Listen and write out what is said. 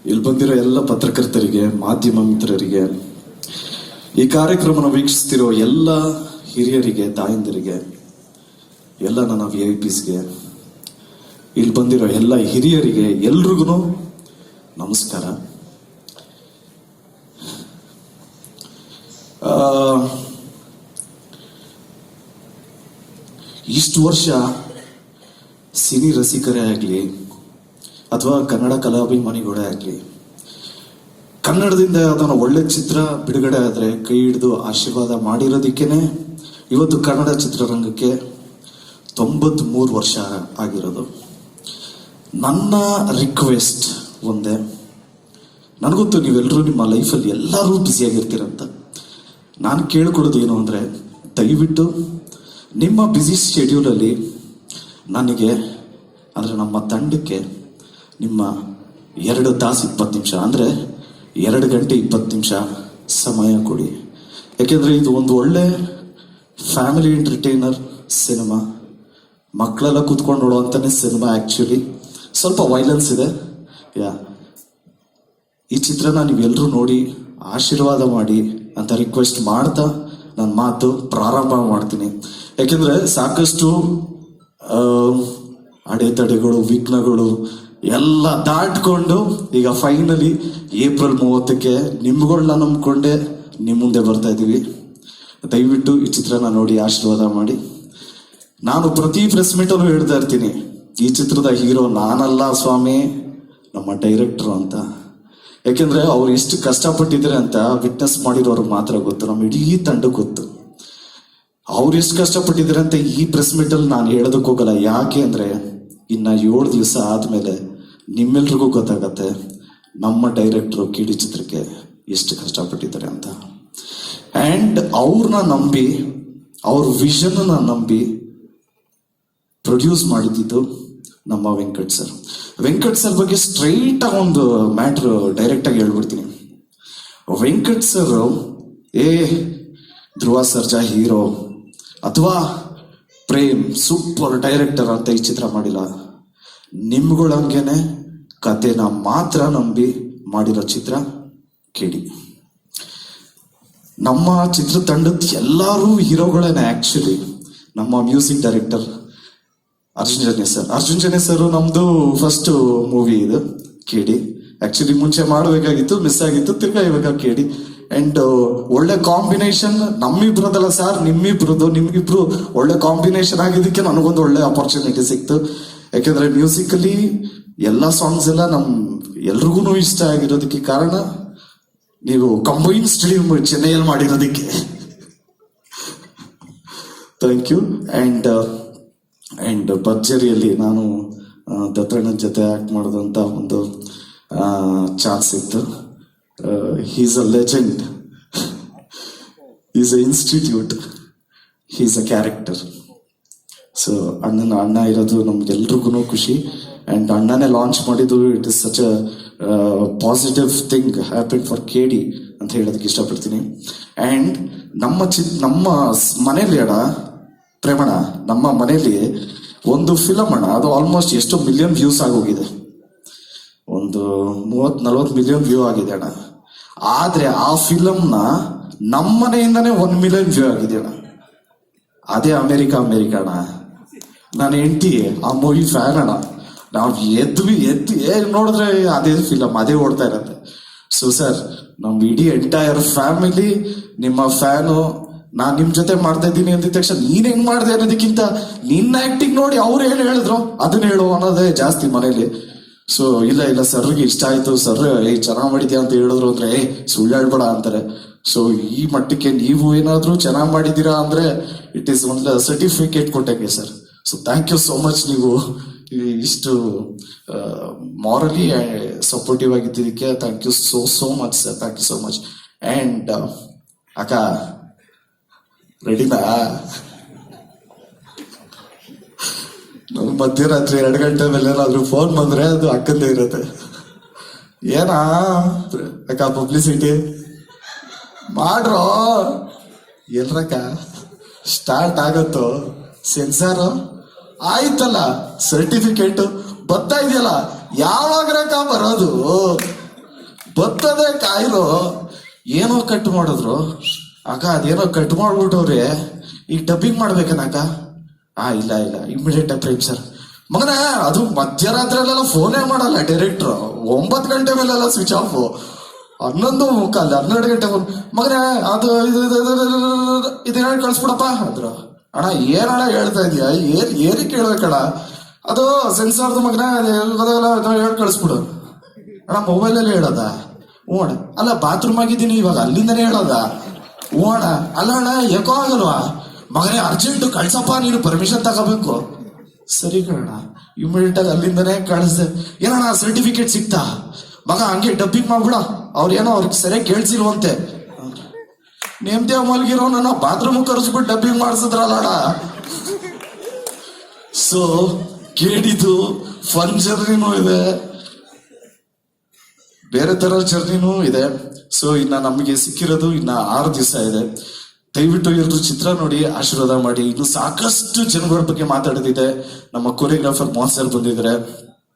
ಇಲ್ಲಿ ಬಂದಿರೋ ಎಲ್ಲ ಪತ್ರಕರ್ತರಿಗೆ, ಮಾಧ್ಯಮ ಮಿತ್ರರಿಗೆ, ಈ ಕಾರ್ಯಕ್ರಮನ ವೀಕ್ಷಿಸ್ತಿರೋ ಎಲ್ಲ ಹಿರಿಯರಿಗೆ, ತಾಯಂದಿರಿಗೆ, ಎಲ್ಲ ನನ್ನ VIPsಗೆ, ಇಲ್ಲಿ ಬಂದಿರೋ ಎಲ್ಲ ಹಿರಿಯರಿಗೆ ಎಲ್ರಿಗೂ ನಮಸ್ಕಾರ. ಇಷ್ಟು ವರ್ಷ ಸಿನಿ ರಸಿಕರೇ ಆಗಲಿ ಅಥವಾ ಕನ್ನಡ ಕಲಾಭಿಮಾನಿಗಳೇ ಆಗಲಿ, ಕನ್ನಡದಿಂದ ಅದನ್ನು ಒಳ್ಳೆ ಚಿತ್ರ ಬಿಡುಗಡೆ ಆದರೆ ಕೈ ಹಿಡಿದು ಆಶೀರ್ವಾದ ಮಾಡಿರೋದಕ್ಕೇನೆ ಇವತ್ತು ಕನ್ನಡ ಚಿತ್ರರಂಗಕ್ಕೆ 93 ವರ್ಷ ಆಗಿರೋದು. ನನ್ನ ರಿಕ್ವೆಸ್ಟ್ ಒಂದೇ, ನನಗೊತ್ತು ನೀವೆಲ್ಲರೂ ನಿಮ್ಮ ಲೈಫಲ್ಲಿ ಎಲ್ಲರೂ ಬ್ಯುಸಿಯಾಗಿರ್ತೀರಂತ. ನಾನು ಕೇಳ್ಕೊಡೋದು ಏನು ಅಂದರೆ, ದಯವಿಟ್ಟು ನಿಮ್ಮ ಬ್ಯುಸಿ ಶೆಡ್ಯೂಲಲ್ಲಿ ನನಗೆ ಅಂದರೆ ನಮ್ಮ ತಂಡಕ್ಕೆ ನಿಮ್ಮ 2 ತಾಸು 20 ನಿಮಿಷ ಅಂದರೆ 2 ಗಂಟೆ 20 ನಿಮಿಷ ಸಮಯ ಕೊಡಿ. ಯಾಕೆಂದರೆ ಇದು ಒಂದು ಒಳ್ಳೆ ಫ್ಯಾಮಿಲಿ ಎಂಟರ್ಟೈನರ್ ಸಿನಿಮಾ, ಮಕ್ಕಳೆಲ್ಲ ಕೂತ್ಕೊಂಡು ನೋಡುವಂತಾನೆ ಸಿನಿಮಾ. ಆ್ಯಕ್ಚುಲಿ ಸ್ವಲ್ಪ ವೈಲೆನ್ಸ್ ಇದೆ. ಈ ಚಿತ್ರನ ನೀವೆಲ್ಲರೂ ನೋಡಿ ಆಶೀರ್ವಾದ ಮಾಡಿ ಅಂತ ರಿಕ್ವೆಸ್ಟ್ ಮಾಡ್ತಾ ನನ್ನ ಮಾತು ಪ್ರಾರಂಭ ಮಾಡ್ತೀನಿ. ಯಾಕೆಂದರೆ ಸಾಕಷ್ಟು ಅಡೆತಡೆಗಳು, ವಿಘ್ನಗಳು ಎಲ್ಲ ದಾಟ್ಕೊಂಡು ಈಗ ಫೈನಲಿ ಏಪ್ರಿಲ್ 30ಕ್ಕೆ ನಿಮ್ಗಳನ್ನ ನಂಬ್ಕೊಂಡೆ ನಿಮ್ಮ ಮುಂದೆ ಬರ್ತಾ ಇದ್ದೀವಿ. ದಯವಿಟ್ಟು ಈ ಚಿತ್ರನ ನೋಡಿ ಆಶೀರ್ವಾದ ಮಾಡಿ. ನಾನು ಪ್ರತಿ ಪ್ರೆಸ್ ಮೀಟಲ್ಲೂ ಹೇಳ್ತಾ ಇರ್ತೀನಿ, ಈ ಚಿತ್ರದ ಹೀರೋ ನಾನಲ್ಲ ಸ್ವಾಮಿ, ನಮ್ಮ ಡೈರೆಕ್ಟ್ರು ಅಂತ. ಯಾಕೆಂದ್ರೆ ಅವ್ರು ಎಷ್ಟು ಕಷ್ಟಪಟ್ಟಿದ್ದಾರೆ ಅಂತ ವಿಟ್ನೆಸ್ ಮಾಡಿರೋರ್ಗೆ ಮಾತ್ರ ಗೊತ್ತು, ನಮ್ಮ ಇಡೀ ತಂಡಕ್ಕೆ ಗೊತ್ತು. ಅವ್ರು ಎಷ್ಟು ಕಷ್ಟಪಟ್ಟಿದ್ದಾರೆ ಅಂತ ಈ ಪ್ರೆಸ್ ಮೀಟಲ್ಲಿ ನಾನು ಹೇಳೋದಕ್ಕೆ ಹೋಗಲ್ಲ. ಯಾಕೆ ಅಂದರೆ ಇನ್ನು 7 ದಿವಸ ಆದಮೇಲೆ ನಿಮ್ಮೆಲ್ರಿಗೂ ಗೊತ್ತಾಗತ್ತೆ ನಮ್ಮ ಡೈರೆಕ್ಟ್ರು ಕಿಡಿ ಚಿತ್ರಕ್ಕೆ ಎಷ್ಟು ಕಷ್ಟಪಟ್ಟಿದ್ದಾರೆ ಅಂತ. ಆ್ಯಂಡ್ ಅವ್ರನ್ನ ನಂಬಿ, ಅವ್ರ ವಿಷನ್ನ ನಂಬಿ ಪ್ರೊಡ್ಯೂಸ್ ಮಾಡಿದ್ದು ನಮ್ಮ ವೆಂಕಟ್ ಸರ್. ವೆಂಕಟ್ ಸರ್ ಬಗ್ಗೆ ಸ್ಟ್ರೈಟ್ ಆಗಿ ಒಂದು ಮ್ಯಾಟ್ರ್ ಡೈರೆಕ್ಟ್ ಆಗಿ ಹೇಳ್ಬಿಡ್ತೀನಿ. ವೆಂಕಟ್ ಸರ್ ಧ್ರುವ ಸರ್ಜಾ ಹೀರೋ ಅಥವಾ ಪ್ರೇಮ್ ಸೂಪರ್ ಡೈರೆಕ್ಟರ್ ಅಂತ ಈ ಚಿತ್ರ ಮಾಡಿಲ್ಲ. ನಿಮ್ಗಳಂಗೆನೆ ಕತೆನ ಮಾತ್ರ ನಂಬಿ ಮಾಡಿರೋ ಚಿತ್ರ ಕೇಳಿ. ನಮ್ಮ ಚಿತ್ರತಂಡದ ಎಲ್ಲರೂ ಹೀರೋಗಳೇನೆ. ಆ್ಯಕ್ಚುಲಿ ನಮ್ಮ music director Arjun Janya sir ನಮ್ದು ಫಸ್ಟ್ ಮೂವಿ ಇದು ಕೇಳಿ. ಆಕ್ಚುಲಿ ಮುಂಚೆ ಮಾಡಬೇಕಾಗಿತ್ತು, ಮಿಸ್ ಆಗಿತ್ತು, ತಿರ್ಗಾ ಇವಾಗ ಕೇಳಿ. ಅಂಡ್ ಒಳ್ಳೆ ಕಾಂಬಿನೇಷನ್ ನಮ್ಮಿಬ್ರದಲ್ಲ ಸರ್, ನಿಮ್ಗಿಬ್ರು ಒಳ್ಳೆ ಕಾಂಬಿನೇಷನ್ ಆಗಿದ್ದಕ್ಕೆ ನನಗೊಂದು ಒಳ್ಳೆ ಅಪರ್ಚುನಿಟಿ ಸಿಕ್ತು. ಯಾಕೆಂದ್ರೆ ಮ್ಯೂಸಿಕಲಿ ಎಲ್ಲ ಸಾಂಗ್ಸ್ ಎಲ್ಲ ಎಲ್ರಿಗೂ ಇಷ್ಟ ಆಗಿರೋದಕ್ಕೆ ಕಾರಣ ನೀವು ಕಂಬೈನ್ ಸ್ಟುಡಿಯೋ ಚೆನ್ನೈಯಲ್ಲಿ ಮಾಡಿರೋದಕ್ಕೆ ಥ್ಯಾಂಕ್ ಯು. ಅಂಡ್ ಭರ್ಜರಿಯಲ್ಲಿ ನಾನು ದತ್ತಣ್ಣನ ಜೊತೆ ಆಕ್ಟ್ ಮಾಡೋದಂತ ಒಂದು ಚಾನ್ಸ್ ಇತ್ತು. He's a legend, is a institute, he's a character. So ಅಣ್ಣ ಇರೋದು ನಮ್ಗೆಲ್ರಿಗೂ ಖುಷಿ. ಅಂಡ್ ಅಣ್ಣನೇ ಲಾಂಚ್ ಮಾಡಿದ್ದು, it is such a positive thing happen for KD ಅಂತ ಹೇಳೋದಕ್ಕೆ ಇಷ್ಟಪಡ್ತೀನಿ. ಅಂಡ್ ನಮ್ಮ ಮನೇಲಿ ಪ್ರೇಮಣ, ನಮ್ಮ ಮನೇಲಿ ಒಂದು ಫಿಲಮ್ ಅದು ಆಲ್ಮೋಸ್ಟ್ ಎಷ್ಟು ಮಿಲಿಯನ್ ವ್ಯೂಸ್ ಆಗೋಗಿದೆ, ಒಂದು 30-40 ಮಿಲಿಯನ್ ವ್ಯೂ ಆಗಿದೆ ಅಣ್ಣ. ಆದ್ರೆ ಆ ಫಿಲಮ್ನ ನಮ್ಮ ಮನೆಯಿಂದಾನೇ 1 ಮಿಲಿಯನ್ ವ್ಯೂ ಆಗಿದೆ ಅಣ್ಣ. ಅದೇ ಅಮೆರಿಕ ಅಣ್ಣ. ನಾನು ಹೆಂಡತಿ ಆ ಮೂವಿ ಫ್ಯಾನ್ ಅಣ್ಣ. ನಾವು ಎದ್ದು ನೋಡಿದ್ರೆ ಅದೇ ಫಿಲಮ್ ಅದೇ ಓಡ್ತಾ ಇರತ್ತೆ. ಸೊ ಸರ್, ನಮ್ ಇಡೀ ಎಂಟೈರ್ ಫ್ಯಾಮಿಲಿ ನಿಮ್ಮ ಫ್ಯಾನು. ನಾನ್ ನಿಮ್ ಜೊತೆ ಮಾಡ್ತಾ ಇದ್ದೀನಿ ಅಂದಿದ ತಕ್ಷಣ ನೀನ್ ಹೆಂಗ್ ಮಾಡಿದೆ ಅನ್ನೋದಕ್ಕಿಂತ ನಿನ್ನ ಆಕ್ಟಿಂಗ್ ನೋಡಿ ಅವ್ರು ಏನ್ ಹೇಳಿದ್ರು ಅದನ್ನ ಹೇಳು ಅನ್ನೋದೇ ಜಾಸ್ತಿ ಮನೇಲಿ. ಸೊ ಇಲ್ಲ ಸರ್ಗೆ ಇಷ್ಟ ಆಯ್ತು, ಸರ್ ಚೆನ್ನಾಗ್ ಮಾಡಿದ್ಯಾ ಅಂತ ಹೇಳಿದ್ರು ಅಂದ್ರೆ ಸುಳ್ಳು ಹೇಳ್ಬೇಡ ಅಂತಾರೆ. ಸೊ ಈ ಮಟ್ಟಕ್ಕೆ ನೀವು ಏನಾದ್ರೂ ಚೆನ್ನಾಗ್ ಮಾಡಿದೀರಾ ಅಂದ್ರೆ ಇಟ್ ಈಸ್ ಒಂದು ಸರ್ಟಿಫಿಕೇಟ್ ಕೊಟ್ಟಂಗೆ sir. So thank you so much. ನೀವು ಇಷ್ಟು ಮಾರಲಿ ಸಪೋರ್ಟಿವ್ ಆಗಿದ್ದಕ್ಕೆ thank you so much sir. Thank you so much. And ಅಕ್ಕ ರೆಡಿನಾ? ಮಧ್ಯರಾತ್ರಿ 2 ಗಂಟೆ ಮೇಲೆ ಏನಾದ್ರು ಫೋನ್ ಬಂದ್ರೆ ಅದು ಅಕ್ಕಂದೇ ಇರತ್ತೆ. ಏನಾ ಅಕ್ಕ ಪಬ್ಲಿಸಿಟಿ ಮಾಡ್ರೋ, ಎಲ್ರಕ್ಕ ಸ್ಟಾರ್ಟ್ ಆಗತ್ತೋ ಸೆನ್ಸಾರ್ ಆಯ್ತಲ್ಲ, ಸರ್ಟಿಫಿಕೇಟ್ ಬರ್ತಾ ಇದೆಯಲ್ಲ, ಯಾವಾಗ ಬರೋದು? ಬರ್ತದೆ ಕಾಯಿಲು ಏನೋ ಕಟ್ ಮಾಡಿದ್ರು ಅಕ್ಕ, ಅದೇನೋ ಕಟ್ ಮಾಡ್ಬಿಟ್ಟವ್ರಿ, ಈಗ ಡಬ್ಬಿಂಗ್ ಮಾಡ್ಬೇಕನಕ್ಕ. ಇಲ್ಲ ಇಮಿಡಿಯೇಟ್ ಪ್ರೇಮ್ ಸರ್. ಮಗನ ಅದು ಮಧ್ಯರಾತ್ರಿಯಲ್ಲೆಲ್ಲ ಫೋನೇ ಮಾಡಲ್ಲ ಡೈರೆಕ್ಟ್ರು, 9 ಗಂಟೆ ಮೇಲೆಲ್ಲ ಸ್ವಿಚ್ ಆಫ್. 12 ಗಂಟೆ ಫೋನ್. ಮಗನೇ ಅದು ಇದು ಹೇಳಿ ಕಳ್ಸ್ಬಿಡಪ್ಪ ಅಂದ್ರು. ಅಣ್ಣ ಏನಣ್ಣ ಹೇಳ್ತಾ ಇದೀಯ, ಏನಕ್ಕೆ ಹೇಳ್ಬೇಕಣ್ಣ, ಅದು ಸೆನ್ಸಾರ್ದು ಮಗನ ಹೇಳಿ ಕಳಿಸ್ಬಿಡು. ಅಣ್ಣ ಮೊಬೈಲಲ್ಲಿ ಹೇಳೋದ? ಹ್ಞೂ ಅಣ್ಣ. ಅಲ್ಲ ಬಾತ್ರೂಮ್ ಆಗಿದ್ದೀನಿ ಇವಾಗ, ಅಲ್ಲಿಂದನೇ ಹೇಳೋದ? ಹ್ಞೂ ಅಣ್ಣ. ಅಲ್ಲ ಅಣ್ಣ ಯಾಕೋ ಆಗಲ್ವಾ? ಮಗನೇ ಅರ್ಜೆಂಟ್ ಕಳ್ಸಪ್ಪ, ನೀನು ಪರ್ಮಿಷನ್ ತಗೋಬೇಕು. ಸರಿ ಕಣ, ಇಮಿಡಿಯೇಟ್ ಆಗಿ ಅಲ್ಲಿಂದನೇ ಕಳಿಸ್ದೆ. ಏನಣ್ಣ ಸರ್ಟಿಫಿಕೇಟ್ ಸಿಕ್ತಾ? ಮಗ ಹಂಗೆ ಡಬ್ಬಿಂಗ್ ಮಾಡ್ಬಿಡ, ಅವ್ರೇನೋ ಅವ್ರಿಗೆ ಸರಿಯಾಗಿ ಕೇಳಿಸಿಲ್ವಂತೆ. ನೇಮ್ದೇ ಮಲ್ಗಿರೋ ನನ್ನ ಬಾತ್ರೂಮ್ ಕರೆಸ್ಬಿಟ್ಟು ಡಬ್ಬಿಂಗ್ ಮಾಡಿಸಿದ್ರಲ್ಲಣ್ಣ. ಸೊ ಕೇಳಿದ್ದು ಫನ್ ಜರ್ನಿನೂ ಇದೆ, ಬೇರೆ ತರ ಜರ್ನಿನೂ ಇದೆ. ಸೊ ಇನ್ನ ನಮಗೆ ಸಿಕ್ಕಿರೋದು ಇನ್ನ 6 ದಿವಸ ಇದೆ. ದಯವಿಟ್ಟು ಎಲ್ಲರೂ ಚಿತ್ರ ನೋಡಿ ಆಶೀರ್ವಾದ ಮಾಡಿ. ಇನ್ನು ಸಾಕಷ್ಟು ಜನಗಳ ಬಗ್ಗೆ ಮಾತಾಡೋದಿದೆ. ನಮ್ಮ ಕೊರಿಯೋಗ್ರಾಫರ್ ಮೋಹನ್ ಸರ್ ಬಂದಿದ್ದಾರೆ.